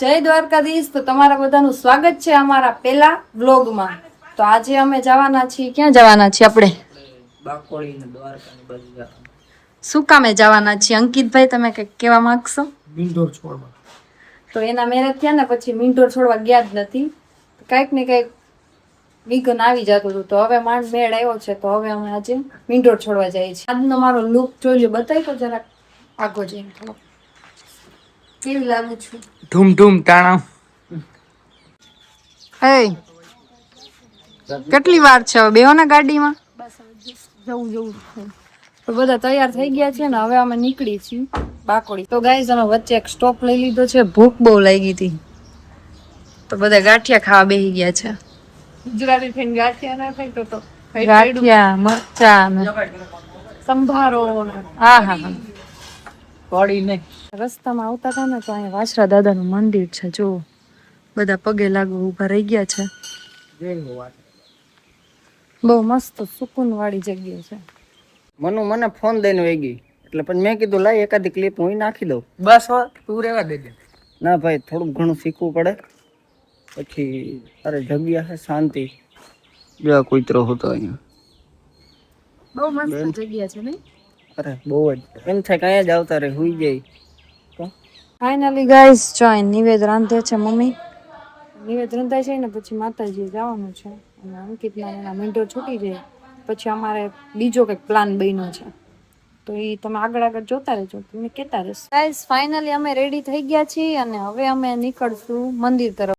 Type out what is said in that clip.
જય દ્વારકાધીશ. તો તમારા બધાનું સ્વાગત છે અમારા પહેલા વ્લોગમાં. તો આજે અમે જવાના છીએ, ક્યાં જવાના છીએ આપણે? બાકોળી ને દ્વારકા ને બધું જવાનું. શું કામે જવાના છીએ અંકિતભાઈ, તમે કંઈક કહેવા માંગશો? મીંઢોર છોડવા. તો એના મેરેજ થયા ને પછી મીંઢોર છોડવા ગયા જ નથી. કંઈક ને કંઈક વિઘન આવી જતું હતું, તો હવે માંડ મેળ આવ્યો છે. તો હવે અમે આજે મીંઢોર છોડવા જઈએ છીએ. આજનો મારો લુક જોઈ લો, બતાવી તો જરાક આગો જઈને થોડો કેવી લાગુ છું. ધૂમ ધૂમ તાણા. હે કેટલી વાર છે હવે બેહો ને ગાડીમાં? જવું છે. તો બધા તૈયાર થઈ ગયા છે ને હવે અમે નીકળી છીએ બાકોડી. તો ગાઈઝ અમે વચ્ચે એક સ્ટોપ લઈ લીધો છે, ભૂખ બહુ લાગી હતી તો બધા ગાંઠિયા ખાવા બેસી ગયા છે. ગુજરાતી થઈને ગાંઠિયા ના થાય તો ગાંઠિયા, મરચા ને સંભારો હા હા હા. પડી નહીં. રસ્તામાં આવતા હતા ને તો અહીંયા વાછરા દાદાનું મંદિર છે, જો બધા પગે લાગુ ઊભા રહી ગયા છે. બહુ મસ્ત સુકૂન વાળી જગ્યા છે. મને ફોન દઈને વહી ગઈ એટલે પછી મેં કીધું લાય એકાદી ક્લિપ હું નાખી દઉં. બસ તું રેવા દેજે. ના ભાઈ થોડુંક ઘણું શીખવું પડે પછી. અરે જગ્યા છે શાંતિ. જો કૂતરો હતો અહીંયા. બહુ મસ્ત જગ્યા છે નહીં? અરે બહુ જ એમ થાય કે અહીંયા જ આવતા રહે હુઈ જાય. ફાઇનલી ગાઈસ જોઈન નિવેદ રાંધે છે મમ્મી. નિવેદ રંધાય છે ને પછી માતાજી જવાનું છે અને અંકિતના એના મીંઢોર છૂટી જાય પછી અમારે બીજો કંઈક પ્લાન બન્યો છે, તો એ તમે આગળ જોતા રહેજો, તમે કહેતા રહેશો. ગાઈસ ફાઇનલી અમે રેડી થઈ ગયા છીએ અને હવે અમે નીકળશું મંદિર તરફ.